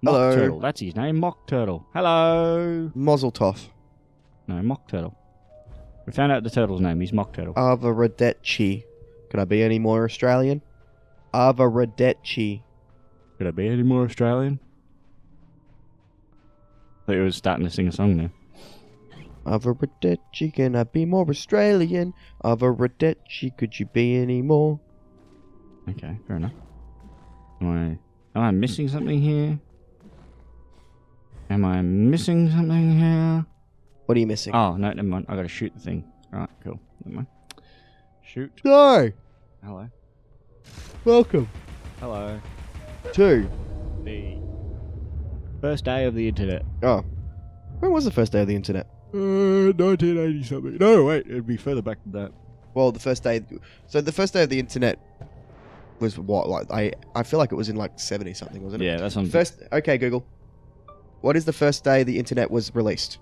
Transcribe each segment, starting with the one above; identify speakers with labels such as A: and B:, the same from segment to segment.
A: Mock
B: Hello.
A: Turtle. That's his name. Mock Turtle. Hello.
B: Mazel tov.
A: No, Mock Turtle. We found out the turtle's name. He's Mock Turtle.
B: Arrivederci. Can I be any more Australian? Arrivederci.
A: Could I be any more Australian? I thought he was starting to sing a song there.
B: Arrivederci. Can I be more Australian? Arrivederci. Could you be any more?
A: Okay, fair enough. Am I missing something here? Am I missing something here?
B: What are you missing?
A: Oh, no, never mind. I gotta shoot the thing. Alright, cool. Never mind. Shoot.
B: No!
A: Hello.
B: Welcome
A: Hello.
B: to...
A: The first day of the internet.
B: Oh. When was the first day of the internet?
A: 1980 something. No, wait, it'd be further back than that.
B: Well, the first day... So the first day of the internet was what? Like, I feel like it was in like 70 something, wasn't it?
A: Yeah, that's on.
B: First... Okay, Google. What is the first day the internet was released?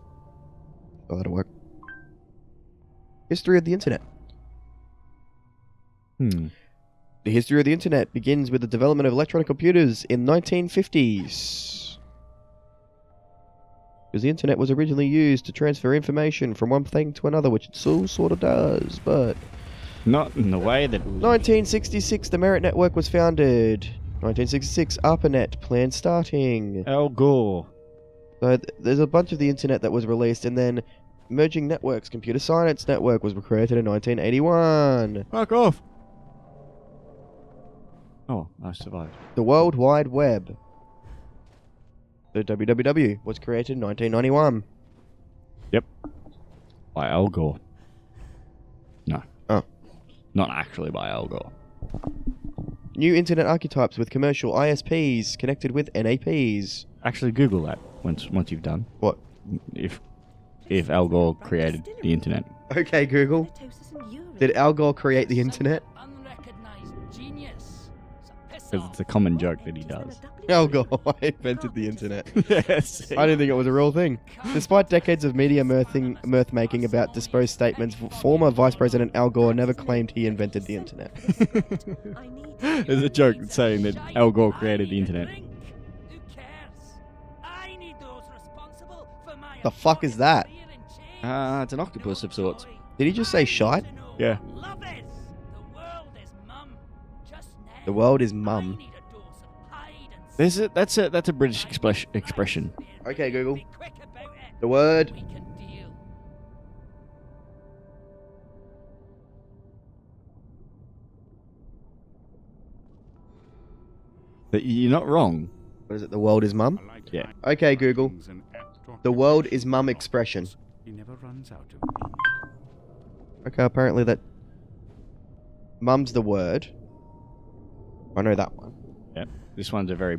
B: Oh, that'll work. History of the internet.
A: The
B: history of the internet begins with the development of electronic computers in 1950s. Because the internet was originally used to transfer information from one thing to another, which it still sort of does, but...
A: Not in the way that...
B: 1966, the Merit Network was founded. 1966, ARPANET planned starting.
A: Al Gore.
B: So there's a bunch of the internet that was released, and then Merging Networks Computer Science Network was created in 1981.
A: Fuck off. Oh, I survived.
B: The World Wide Web. The WWW was created in 1991.
A: Yep. By Al Gore. No.
B: Oh.
A: Not actually by Al Gore.
B: New internet archetypes with commercial ISPs connected with NAPs.
A: Actually, Google that once you've done.
B: What?
A: If Al Gore created the internet.
B: Okay, Google. Did Al Gore create the internet?
A: Because it's a common joke that he does.
B: Al Gore invented the internet.
A: Yes.
B: I didn't think it was a real thing. Despite decades of media mirth-making about disposed statements, former Vice President Al Gore never claimed he invented the internet.
A: There's a joke saying that Al Gore created the internet.
B: The fuck is that?
A: It's an octopus of sorts.
B: Did he just say shite?
A: Yeah.
B: The world is mum.
A: That's a British expression.
B: Okay, Google. The word.
A: But you're not wrong.
B: What is it? The world is mum?
A: Yeah.
B: Okay, Google. The world is mum expression. Okay, apparently that... Mum's the word. I know that one.
A: Yeah. This one's a very...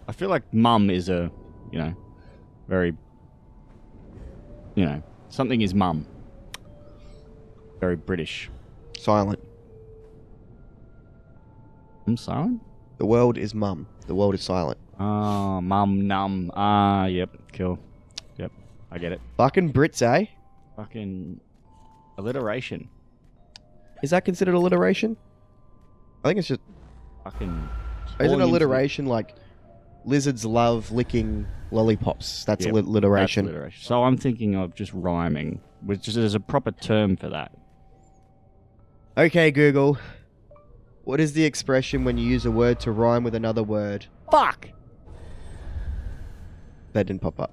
A: I feel like mum is a, very... something is mum. Very British.
B: Silent.
A: I'm silent?
B: The world is mum. The world is silent.
A: Ah, mum, num. Yep, cool. Yep, I get it.
B: Fucking Brits, eh?
A: Fucking alliteration.
B: Is that considered alliteration? I think it's just...
A: Fucking...
B: Isn't alliteration like lizards love licking lollipops? That's alliteration.
A: That's alliteration. So I'm thinking of just rhyming, which is there's a proper term for that.
B: Okay, Google. What is the expression when you use a word to rhyme with another word?
A: Fuck!
B: That didn't pop up.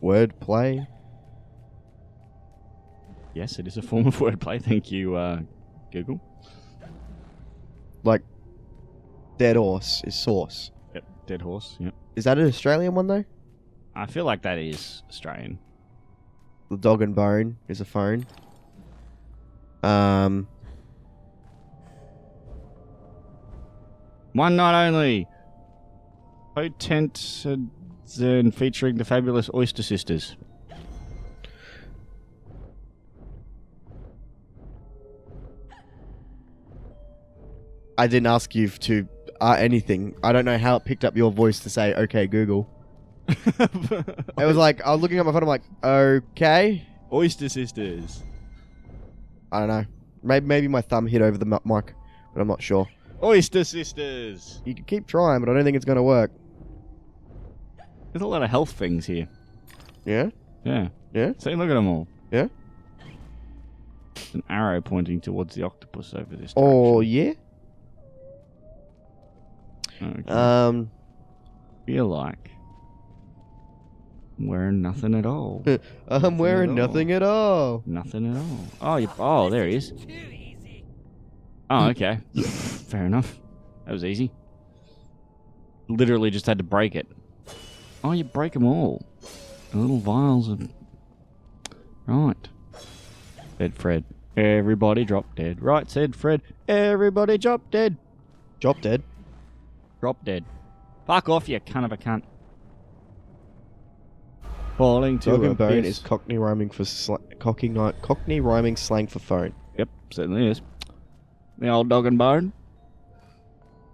B: Wordplay?
A: Yes, it is a form of wordplay. Thank you, Google.
B: Like, dead horse is sauce.
A: Yep, dead horse, yep.
B: Is that an Australian one, though?
A: I feel like that is Australian.
B: The dog and bone is a phone.
A: One night only. Potent and featuring the fabulous Oyster Sisters.
B: I didn't ask you to anything. I don't know how it picked up your voice to say, okay, Google. It was like, I was looking at my phone, I'm like, okay.
A: Oyster Sisters.
B: I don't know. Maybe my thumb hit over the mic, but I'm not sure.
A: Oyster Sisters.
B: You can keep trying, but I don't think it's going to work.
A: There's a lot of health things here.
B: Yeah?
A: Yeah.
B: Yeah?
A: See, look at them all.
B: Yeah?
A: There's an arrow pointing towards the octopus over this direction.
B: Oh, yeah?
A: Okay. Feel like I'm wearing nothing at all.
B: I'm wearing nothing at all.
A: Nothing at all. Oh, there he is. Oh, okay. Fair enough. That was easy. Literally just had to break it. Oh, you break them all. The little vials of... Right. Said Fred. Everybody drop dead. Right, said Fred. Everybody drop dead.
B: Drop dead.
A: Drop dead. Fuck off, you cunt of a cunt. Falling to
B: Dog
A: a
B: and bone
A: abyss.
B: is Cockney rhyming for Cockney rhyming slang for phone.
A: Yep, certainly is. The old dog and bone.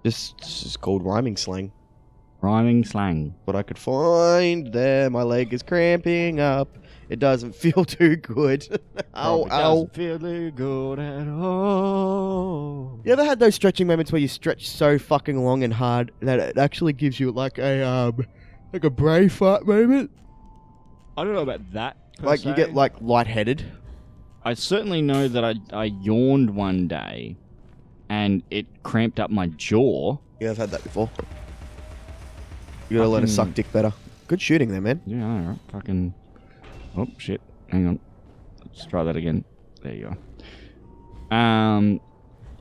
B: Just called rhyming slang.
A: Rhyming slang.
B: But I could find there. My leg is cramping up. It doesn't feel too good. Ow,
A: Probably
B: ow.
A: doesn't feel too good at all.
B: You ever had those stretching moments where you stretch so fucking long and hard that it actually gives you like a brain fart moment?
A: I don't know about that.
B: Like you get like lightheaded.
A: I certainly know that I yawned one day and it cramped up my jaw.
B: Yeah, I've had that before. You gotta let it suck dick better. Good shooting there, man.
A: Yeah, alright. Fucking... Oh, shit. Hang on. Let's try that again. There you go.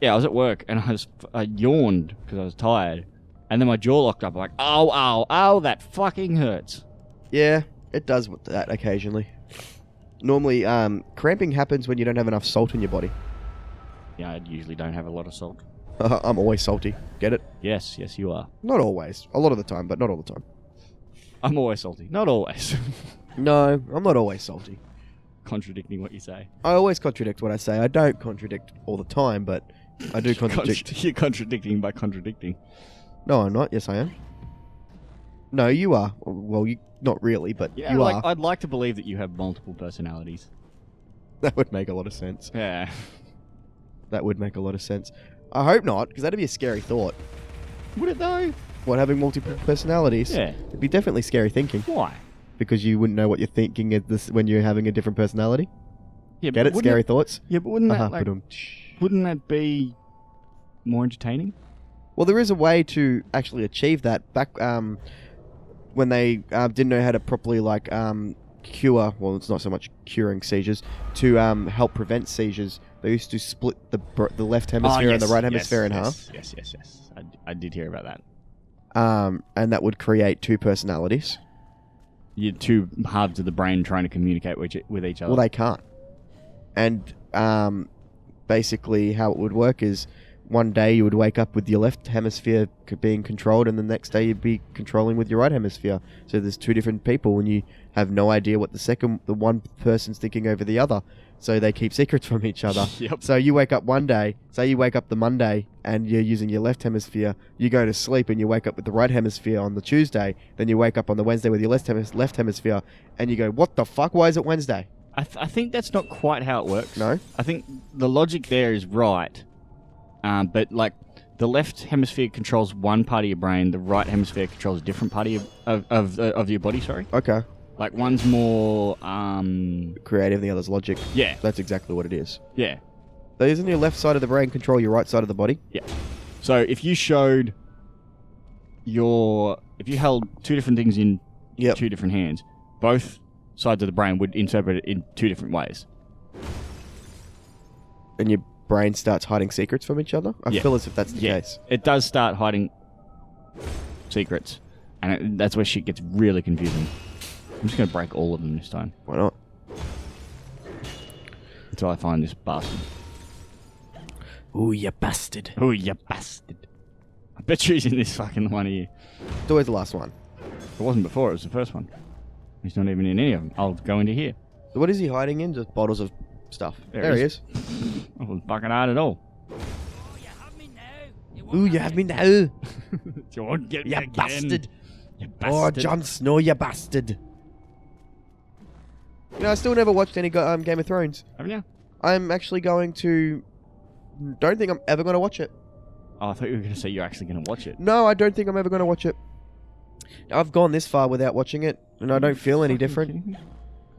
A: Yeah, I was at work and I yawned because I was tired. And then my jaw locked up. I'm like, ow, that fucking hurts.
B: Yeah, it does with that occasionally. Normally, cramping happens when you don't have enough salt in your body.
A: Yeah, I usually don't have a lot of salt.
B: I'm always salty. Get it?
A: Yes, you are.
B: Not always. A lot of the time, but not all the time.
A: I'm always salty. Not always.
B: No, I'm not always salty.
A: Contradicting what you say.
B: I always contradict what I say. I don't contradict all the time, but I do contradict.
A: You're contradicting by contradicting.
B: No, I'm not. Yes, I am. No, you are. Well, you not really, but
A: Yeah,
B: you are.
A: I'd like to believe that you have multiple personalities.
B: That would make a lot of sense.
A: Yeah.
B: That would make a lot of sense. I hope not, because that'd be a scary thought.
A: Would it though?
B: What, having multiple personalities?
A: Yeah.
B: It'd be definitely scary thinking.
A: Why?
B: Because you wouldn't know what you're thinking at this when you're having a different personality.
A: Yeah,
B: Get it? Scary thoughts?
A: Yeah, but wouldn't that
B: Ba-dum.
A: wouldn't that be more entertaining?
B: Well, there is a way to actually achieve that. Back when they didn't know how to properly cure, well, it's not so much curing seizures, to help prevent seizures, they used to split the left hemisphere and the right hemisphere in half.
A: Yes. I did hear about that.
B: And that would create two personalities.
A: You're two halves of the brain trying to communicate with each other.
B: Well, they can't. And basically how it would work is one day you would wake up with your left hemisphere being controlled, and the next day you'd be controlling with your right hemisphere. So there's two different people, and you have no idea what the one person's thinking over the other. So they keep secrets from each other.
A: Yep.
B: So you wake up one day, say you wake up the Monday, and you're using your left hemisphere. You go to sleep, and you wake up with the right hemisphere on the Tuesday. Then you wake up on the Wednesday with your left hemisphere, and you go, "What the fuck? Why is it Wednesday?"
A: I think that's not quite how it works.
B: No?
A: I think the logic there is right, but like the left hemisphere controls one part of your brain, the right hemisphere controls a different part of your body. Sorry.
B: Okay.
A: Like one's more
B: Creative, the other's logic.
A: Yeah.
B: That's exactly what it is.
A: Yeah.
B: Doesn't your left side of the brain control your right side of the body?
A: Yeah. So if you held two different things in two different hands, both sides of the brain would interpret it in two different ways.
B: And your brain starts hiding secrets from each other? I feel as if that's the case.
A: It does start hiding secrets, and that's where shit gets really confusing. I'm just going to break all of them this time.
B: Why not?
A: Until I find this bastard.
B: Ooh, you bastard.
A: Oh, you bastard. I bet you're in this fucking one here.
B: It's always the last one.
A: It wasn't before, it was the first one. He's not even in any of them. I'll go into here.
B: So what is he hiding in? Just bottles of stuff. There he is.
A: That wasn't fucking hard at all.
B: Ooh, you have me now.
A: You won't get me
B: You
A: again.
B: bastard.
A: You
B: Oh,
A: bastard.
B: Jon Snow, you bastard. You know, I still never watched any Game of Thrones.
A: Haven't you?
B: I'm actually going to... Don't think I'm ever going to watch it.
A: Oh, I thought you were going to say you're actually going to watch it.
B: No, I don't think I'm ever going to watch it. I've gone this far without watching it, and I don't feel any different.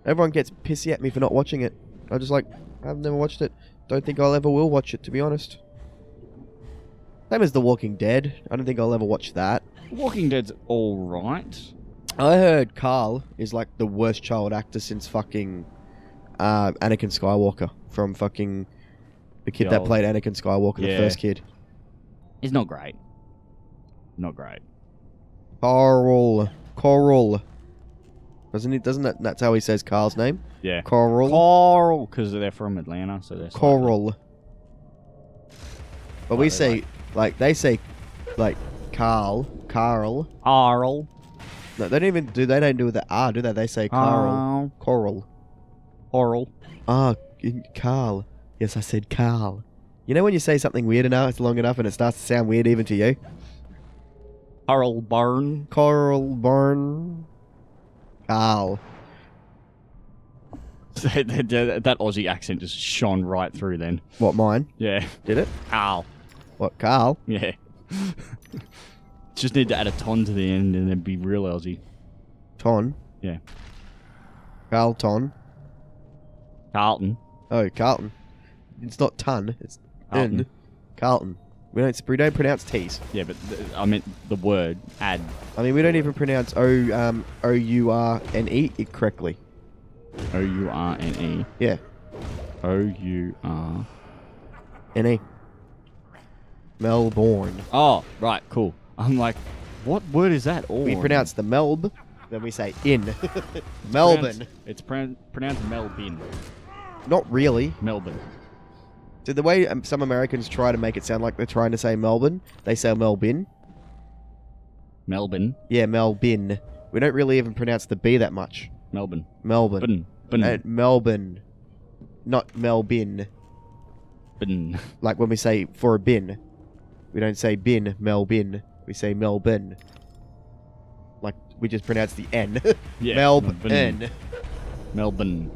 B: Everyone gets pissy at me for not watching it. I'm just like, I've never watched it. Don't think I'll ever will watch it, to be honest. Same as The Walking Dead. I don't think I'll ever watch that.
A: Walking Dead's alright.
B: I heard Carl is like the worst child actor since fucking Anakin Skywalker. From fucking the kid that played Anakin Skywalker, the first kid.
A: He's not great. Not great.
B: Coral. That's how he says Carl's name?
A: Yeah.
B: Coral,
A: because they're from Atlanta, so they're
B: Coral. But we say, like, they say, like, Carl.
A: Carl.
B: No, they don't do the R, do they? They say Carl. Coral. Ah, Carl. Yes, I said Carl. You know when you say something weird enough, it's long enough, and it starts to sound weird even to you?
A: Coral Burn.
B: Carl.
A: That Aussie accent just shone right through then.
B: What, mine?
A: Yeah.
B: Did it?
A: Carl.
B: What, Carl?
A: Yeah. Just need to add a ton to the end and then be real Aussie.
B: Ton?
A: Yeah.
B: Carlton.
A: Carlton.
B: Oh, Carlton. It's not ton, it's
A: Carlton.
B: N. Carlton. We don't pronounce T's.
A: Yeah, but I meant the word add.
B: I mean, we don't even pronounce O-U-R-N-E correctly.
A: O-U-R-N-E.
B: Yeah.
A: O-U-R...
B: N-E. Melbourne.
A: Oh, right, cool. I'm like, what word is that?
B: We pronounce the Melb, then we say in. Melbourne.
A: It's pronounced Melbourne.
B: Not really.
A: Melbourne.
B: So the way some Americans try to make it sound like they're trying to say Melbourne, they say Melbourne.
A: Melbourne.
B: Yeah, Melbourne. We don't really even pronounce the B that much.
A: Melbourne.
B: Melbourne. Melbourne. Not Melbourne.
A: Bin.
B: Like when we say for a bin. We don't say bin, Melbourne. We say Melbourne. Like, we just pronounce the N.
A: Yeah.
B: Melbourne.
A: Melbourne.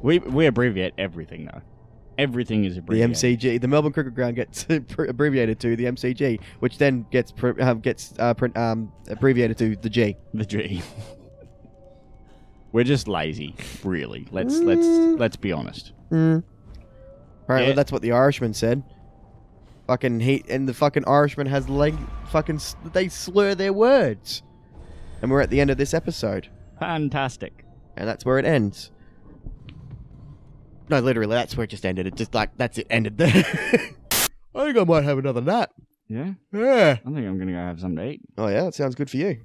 A: We abbreviate everything, though. Everything is
B: The
A: abbreviated.
B: MCG. The Melbourne Cricket Ground gets abbreviated to the MCG, which then gets abbreviated to the G.
A: The G. We're just lazy, really. Let's be honest.
B: Apparently, that's what the Irishman said. Fucking and the fucking Irishman has they slur their words. And we're at the end of this episode.
A: Fantastic.
B: And that's where it ends. No, literally, that's where it just ended. It just that's it ended there. I think I might have another nap.
A: Yeah?
B: Yeah.
A: I think I'm gonna go have something to eat.
B: Oh yeah, that sounds good for you.